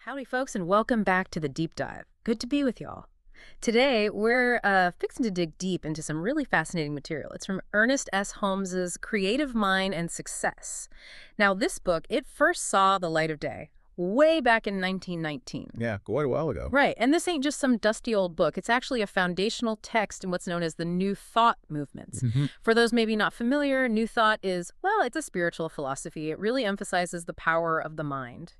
Howdy, folks, and welcome back to the Deep Dive. Good to be with y'all. Today, we're fixing to dig deep into some really fascinating material. It's from Ernest S. Holmes's Creative Mind and Success. Now, this book, it first saw the light of day way back in 1919. Yeah, quite a while ago. Right, and this ain't just some dusty old book. It's actually a foundational text in what's known as the New Thought movements. For those maybe not familiar, New Thought is, well, it's a spiritual philosophy. It really emphasizes the power of the mind,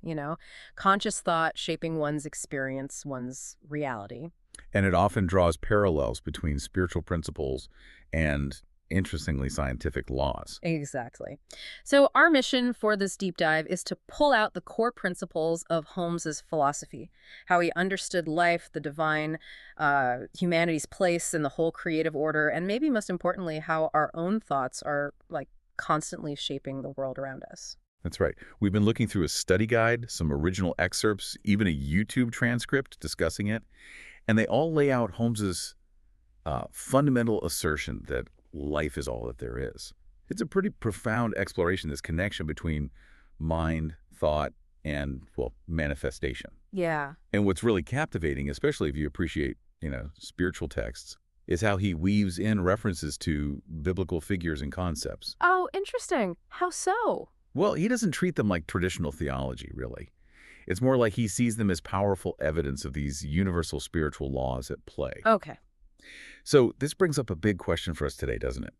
conscious thought shaping one's experience, one's reality. And it often draws parallels between spiritual principles and, interestingly, scientific laws. Exactly. So our mission for this deep dive is to pull out the core principles of Holmes's philosophy, how he understood life, the divine, humanity's place in the whole creative order, and maybe most importantly, how our own thoughts are constantly shaping the world around us. That's right. We've been looking through a study guide, some original excerpts, even a YouTube transcript discussing it, and they all lay out Holmes's fundamental assertion that life is all that there is. It's a pretty profound exploration, this connection between mind, thought, and, well, manifestation. Yeah. And what's really captivating, especially if you appreciate, spiritual texts, is how he weaves in references to biblical figures and concepts. Oh, interesting. How so? Well, he doesn't treat them like traditional theology, really. It's more like he sees them as powerful evidence of these universal spiritual laws at play. Okay. So this brings up a big question for us today, doesn't it?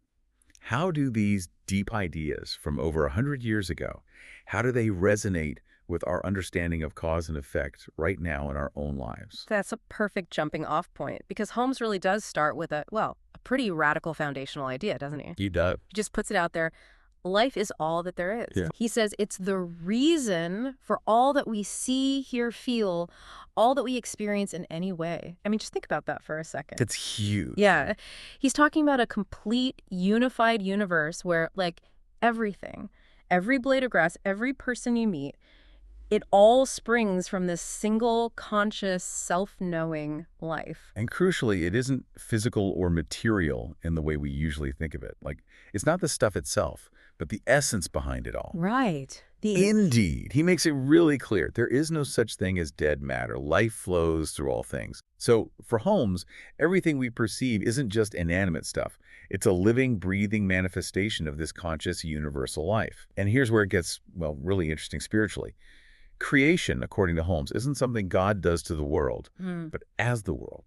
How do these deep ideas from over 100 years ago, how do they resonate with our understanding of cause and effect right now in our own lives? That's a perfect jumping off point because Holmes really does start with a pretty radical foundational idea, doesn't he? He does. He just puts it out there. Life is all that there is. Yeah. He says it's the reason for all that we see, hear, feel, all that we experience in any way. I mean, just think about that for a second. That's huge. Yeah. He's talking about a complete, unified universe where, everything, every blade of grass, every person you meet, it all springs from this single, conscious, self-knowing life. And crucially, it isn't physical or material in the way we usually think of it. It's not the stuff itself, but the essence behind it all. Right. Indeed. He makes it really clear. There is no such thing as dead matter. Life flows through all things. So for Holmes, everything we perceive isn't just inanimate stuff. It's a living, breathing manifestation of this conscious, universal life. And here's where it gets, really interesting spiritually. Creation, according to Holmes, isn't something God does to the world, but as the world.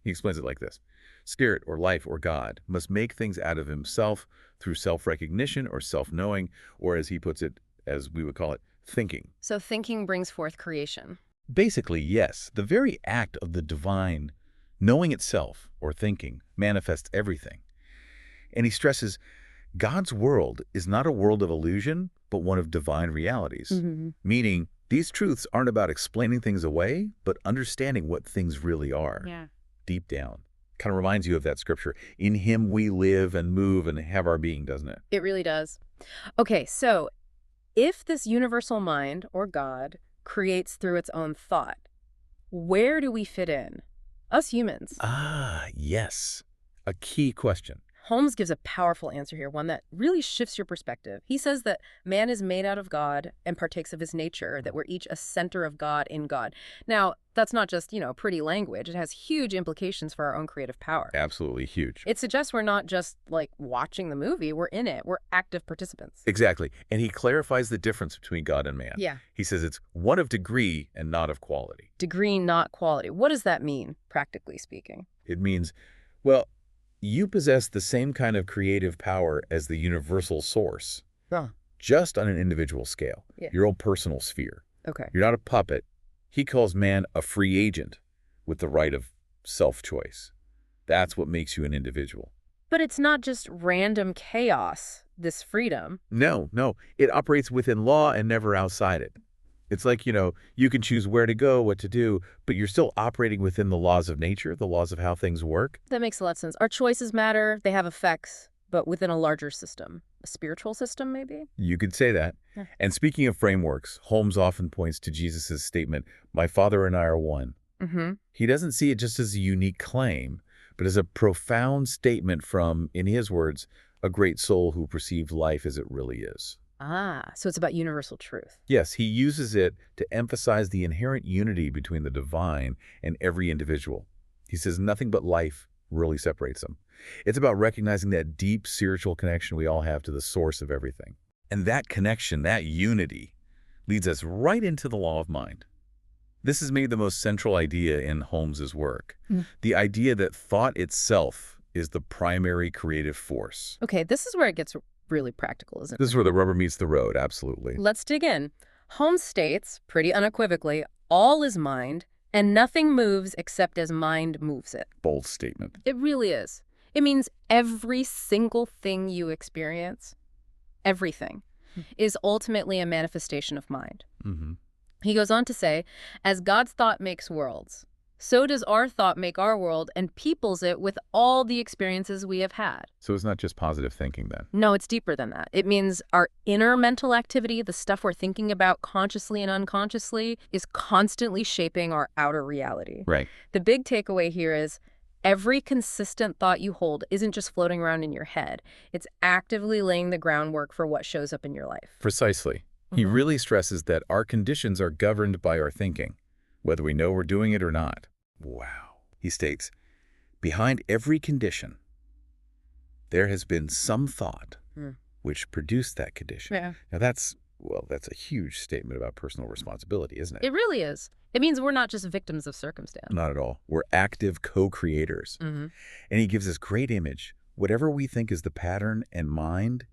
He explains it like this. Spirit or life or God must make things out of himself through self-recognition or self-knowing, or as he puts it, as we would call it, thinking. So thinking brings forth creation. Basically, yes. The very act of the divine, knowing itself or thinking, manifests everything. And he stresses, God's world is not a world of illusion, but one of divine realities. Meaning, these truths aren't about explaining things away, but understanding what things really are. Yeah. Deep down. Kind of reminds you of that scripture. In him we live and move and have our being, doesn't it? It really does. Okay, so if this universal mind, or God, creates through its own thought, where do we fit in? Us humans. Ah, yes. A key question. Holmes gives a powerful answer here, one that really shifts your perspective. He says that man is made out of God and partakes of his nature, that we're each a center of God in God. Now, that's not just, pretty language. It has huge implications for our own creative power. Absolutely huge. It suggests we're not just, watching the movie. We're in it. We're active participants. Exactly. And he clarifies the difference between God and man. Yeah. He says it's one of degree and not of quality. Degree, not quality. What does that mean, practically speaking? It means, you possess the same kind of creative power as the universal source, just on an individual scale, your own personal sphere. Okay. You're not a puppet. He calls man a free agent with the right of self-choice. That's what makes you an individual. But it's not just random chaos, this freedom. No. It operates within law and never outside it. It's like, you can choose where to go, what to do, but you're still operating within the laws of nature, the laws of how things work. That makes a lot of sense. Our choices matter. They have effects, but within a larger system. A spiritual system, maybe? You could say that. Yeah. And speaking of frameworks, Holmes often points to Jesus' statement, "My Father and I are one." He doesn't see it just as a unique claim, but as a profound statement from, in his words, a great soul who perceived life as it really is. Ah, so it's about universal truth. Yes, he uses it to emphasize the inherent unity between the divine and every individual. He says nothing but life really separates them. It's about recognizing that deep spiritual connection we all have to the source of everything. And that connection, that unity, leads us right into the law of mind. This is maybe the most central idea in Holmes's work. The idea that thought itself is the primary creative force. Okay, this is where it gets really practical, isn't This it? is where the rubber meets the road, absolutely. Let's dig in. Holmes states, pretty unequivocally, all is mind, and nothing moves except as mind moves it. Bold statement. It really is. It means every single thing you experience, everything, is ultimately a manifestation of mind. Mm-hmm. He goes on to say, as God's thought makes worlds, so does our thought make our world and peoples it with all the experiences we have had. So it's not just positive thinking then. No, it's deeper than that. It means our inner mental activity, the stuff we're thinking about consciously and unconsciously, is constantly shaping our outer reality. Right. The big takeaway here is every consistent thought you hold isn't just floating around in your head. It's actively laying the groundwork for what shows up in your life. Precisely. He really stresses that our conditions are governed by our thinking, whether we know we're doing it or not. Wow. He states, behind every condition, there has been some thought which produced that condition. Yeah. Now that's a huge statement about personal responsibility, isn't it? It really is. It means we're not just victims of circumstance. Not at all. We're active co-creators. And he gives this great image. Whatever we think is the pattern and mind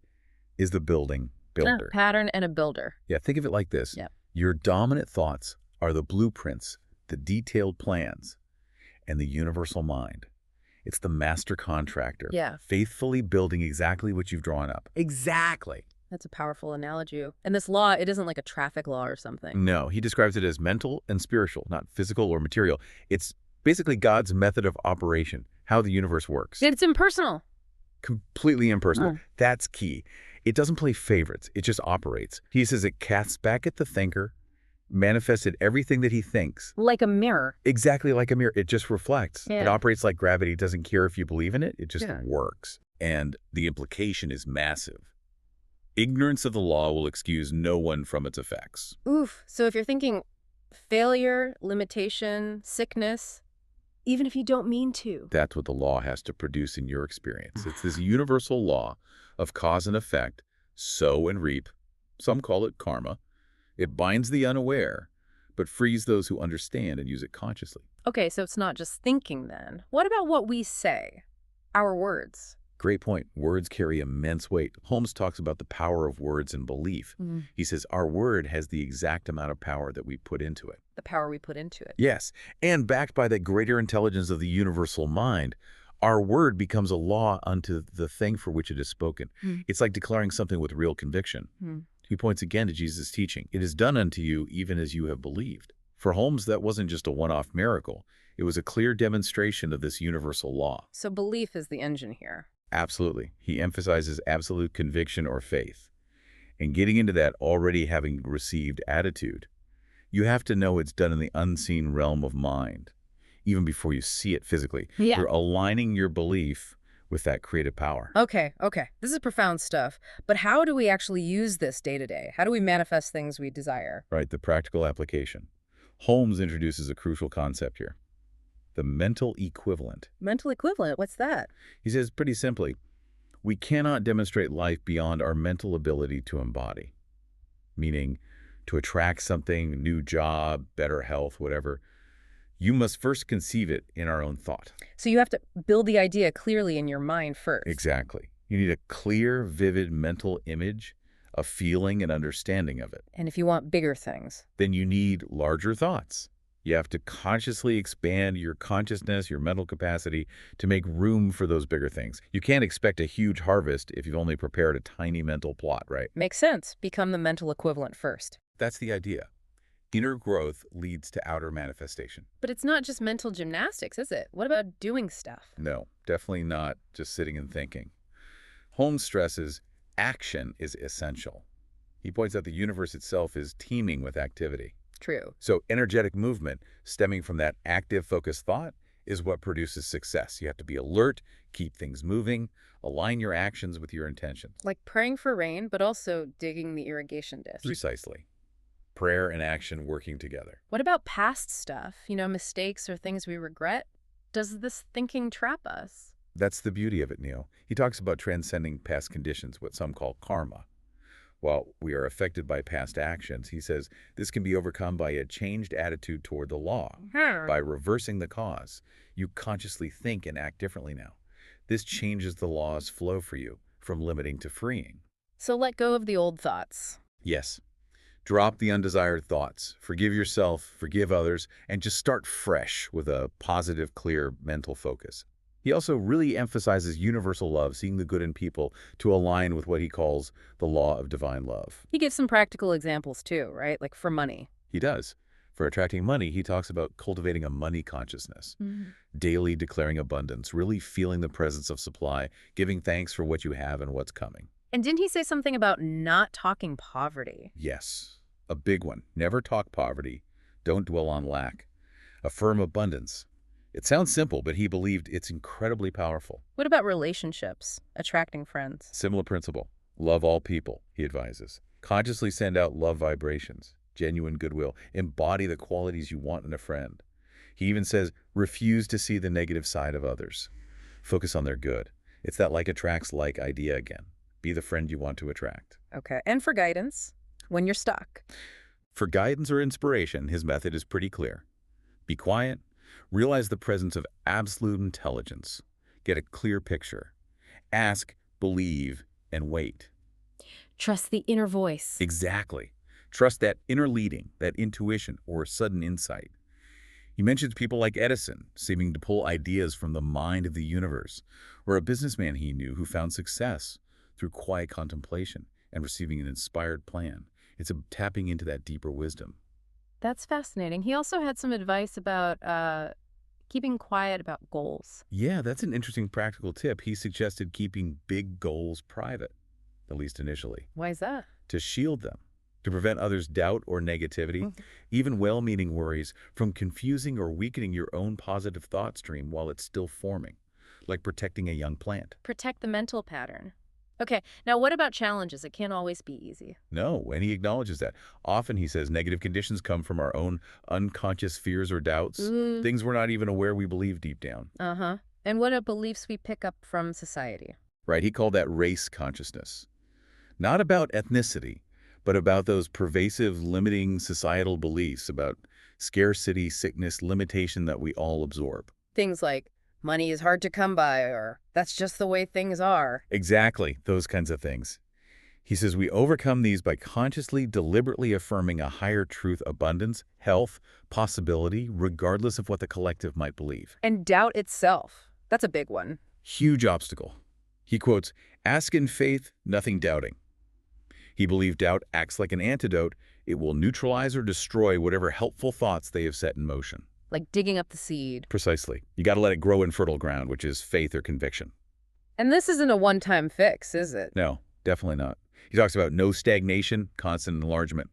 is the builder. A pattern and a builder. Yeah, think of it like this. Yep. Your dominant thoughts are the blueprints, the detailed plans, and the universal mind. It's the master contractor, faithfully building exactly what you've drawn up. Exactly. That's a powerful analogy. And this law, it isn't like a traffic law or something. No, he describes it as mental and spiritual, not physical or material. It's basically God's method of operation, how the universe works. It's impersonal. Completely impersonal. That's key. It doesn't play favorites. It just operates. He says it casts back at the thinker, manifested everything that he thinks. Like a mirror. Exactly like a mirror. It just reflects. Yeah. It operates like gravity. It doesn't care if you believe in it. It just works. And the implication is massive. Ignorance of the law will excuse no one from its effects. Oof. So if you're thinking failure, limitation, sickness, even if you don't mean to. That's what the law has to produce in your experience. It's this universal law of cause and effect, sow and reap. Some call it karma. It binds the unaware, but frees those who understand and use it consciously. Okay, so it's not just thinking then. What about what we say? Our words. Great point. Words carry immense weight. Holmes talks about the power of words and belief. He says our word has the exact amount of power that we put into it. The power we put into it. Yes, and backed by the greater intelligence of the universal mind, our word becomes a law unto the thing for which it is spoken. It's like declaring something with real conviction. He points again to Jesus' teaching. It is done unto you even as you have believed. For Holmes, that wasn't just a one-off miracle. It was a clear demonstration of this universal law. So belief is the engine here. Absolutely. He emphasizes absolute conviction or faith. And getting into that already having received attitude, you have to know it's done in the unseen realm of mind, even before you see it physically. Yeah. You're aligning your belief with that creative power. Okay. This is profound stuff. But how do we actually use this day to day? How do we manifest things we desire? Right, the practical application. Holmes introduces a crucial concept here. The mental equivalent. Mental equivalent, what's that? He says pretty simply, we cannot demonstrate life beyond our mental ability to embody. Meaning, to attract something, new job, better health, whatever, you must first conceive it in our own thought. So you have to build the idea clearly in your mind first. Exactly. You need a clear, vivid mental image, a feeling and understanding of it. And if you want bigger things. Then you need larger thoughts. You have to consciously expand your consciousness, your mental capacity to make room for those bigger things. You can't expect a huge harvest if you've only prepared a tiny mental plot, right? Makes sense. Become the mental equivalent first. That's the idea. Inner growth leads to outer manifestation. But it's not just mental gymnastics, is it? What about doing stuff? No, definitely not just sitting and thinking. Holmes stresses action is essential. He points out the universe itself is teeming with activity. True. So energetic movement stemming from that active, focused thought is what produces success. You have to be alert, keep things moving, align your actions with your intentions. Like praying for rain, but also digging the irrigation ditch. Precisely. Prayer and action working together. What about past stuff? Mistakes or things we regret? Does this thinking trap us? That's the beauty of it, Neil. He talks about transcending past conditions, what some call karma. While we are affected by past actions, he says this can be overcome by a changed attitude toward the law. By reversing the cause, you consciously think and act differently now. This changes the law's flow for you, from limiting to freeing. So let go of the old thoughts. Yes. Drop the undesired thoughts. Forgive yourself, forgive others, and just start fresh with a positive, clear mental focus. He also really emphasizes universal love, seeing the good in people to align with what he calls the law of divine love. He gives some practical examples too, right? Like for money. He does. For attracting money, he talks about cultivating a money consciousness, daily declaring abundance, really feeling the presence of supply, giving thanks for what you have and what's coming. And didn't he say something about not talking poverty? Yes, a big one. Never talk poverty. Don't dwell on lack. Affirm abundance. It sounds simple, but he believed it's incredibly powerful. What about relationships? Attracting friends? Similar principle. Love all people, he advises. Consciously send out love vibrations, genuine goodwill. Embody the qualities you want in a friend. He even says, refuse to see the negative side of others. Focus on their good. It's that like attracts like idea again. Be the friend you want to attract. Okay. And for guidance, when you're stuck. For guidance or inspiration, his method is pretty clear. Be quiet. Realize the presence of absolute intelligence. Get a clear picture. Ask, believe, and wait. Trust the inner voice. Exactly. Trust that inner leading, that intuition, or sudden insight. He mentions people like Edison, seeming to pull ideas from the mind of the universe, or a businessman he knew who found success through quiet contemplation and receiving an inspired plan. It's a tapping into that deeper wisdom. That's fascinating. He also had some advice about keeping quiet about goals. Yeah, that's an interesting practical tip. He suggested keeping big goals private, at least initially, Why is that? to shield them, to prevent others' doubt or negativity, even well-meaning worries, from confusing or weakening your own positive thought stream while it's still forming, like protecting a young plant. Protect the mental pattern. Okay, now what about challenges? It can't always be easy. No, and he acknowledges that. Often, he says, negative conditions come from our own unconscious fears or doubts, things we're not even aware we believe deep down. Uh-huh. And what are beliefs we pick up from society? Right, he called that race consciousness. Not about ethnicity, but about those pervasive, limiting societal beliefs about scarcity, sickness, limitation that we all absorb. Things like, money is hard to come by, or that's just the way things are. Exactly, those kinds of things. He says we overcome these by consciously, deliberately affirming a higher truth, abundance, health, possibility, regardless of what the collective might believe. And doubt itself. That's a big one. Huge obstacle. He quotes, ask in faith, nothing doubting. He believed doubt acts like an antidote. It will neutralize or destroy whatever helpful thoughts they have set in motion. Like digging up the seed. Precisely. You got to let it grow in fertile ground, which is faith or conviction. And this isn't a one-time fix, is it? No, definitely not. He talks about no stagnation, constant enlargement.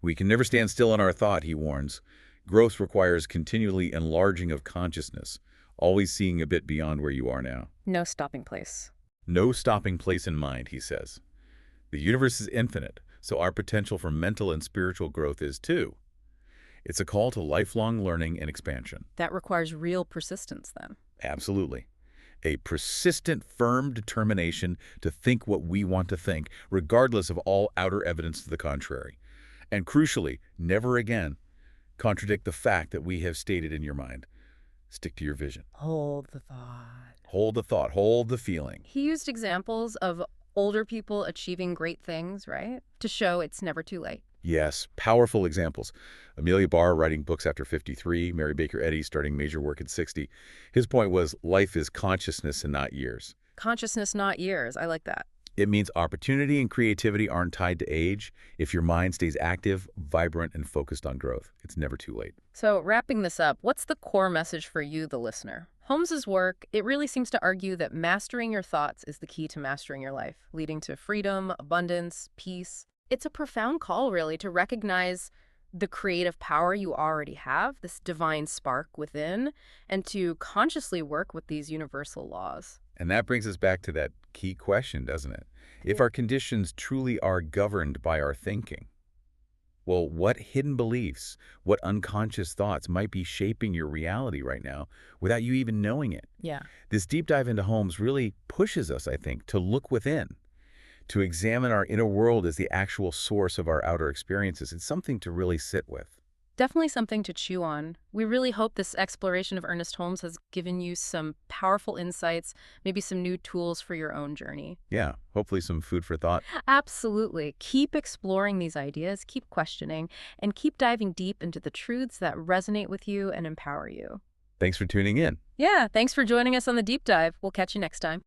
We can never stand still in our thought, he warns. Growth requires continually enlarging of consciousness, always seeing a bit beyond where you are now. No stopping place. No stopping place in mind, he says. The universe is infinite, so our potential for mental and spiritual growth is too. It's a call to lifelong learning and expansion. That requires real persistence, then. Absolutely. A persistent, firm determination to think what we want to think, regardless of all outer evidence to the contrary. And crucially, never again contradict the fact that we have stated in your mind. Stick to your vision. Hold the thought. Hold the thought. Hold the feeling. He used examples of older people achieving great things, right? To show it's never too late. Yes, powerful examples. Amelia Barr writing books after 53, Mary Baker Eddy starting major work at 60. His point was life is consciousness and not years. Consciousness, not years. I like that. It means opportunity and creativity aren't tied to age. If your mind stays active, vibrant, and focused on growth, it's never too late. So wrapping this up, what's the core message for you, the listener? Holmes's work, it really seems to argue that mastering your thoughts is the key to mastering your life, leading to freedom, abundance, peace. It's a profound call, really, to recognize the creative power you already have, this divine spark within, and to consciously work with these universal laws. And that brings us back to that key question, doesn't it? If our conditions truly are governed by our thinking, well, what hidden beliefs, what unconscious thoughts might be shaping your reality right now without you even knowing it? Yeah. This deep dive into Holmes really pushes us, I think, to look within, to examine our inner world as the actual source of our outer experiences. It's something to really sit with. Definitely something to chew on. We really hope this exploration of Ernest Holmes has given you some powerful insights, maybe some new tools for your own journey. Yeah, hopefully some food for thought. Absolutely. Keep exploring these ideas, keep questioning, and keep diving deep into the truths that resonate with you and empower you. Thanks for tuning in. Yeah, thanks for joining us on the deep dive. We'll catch you next time.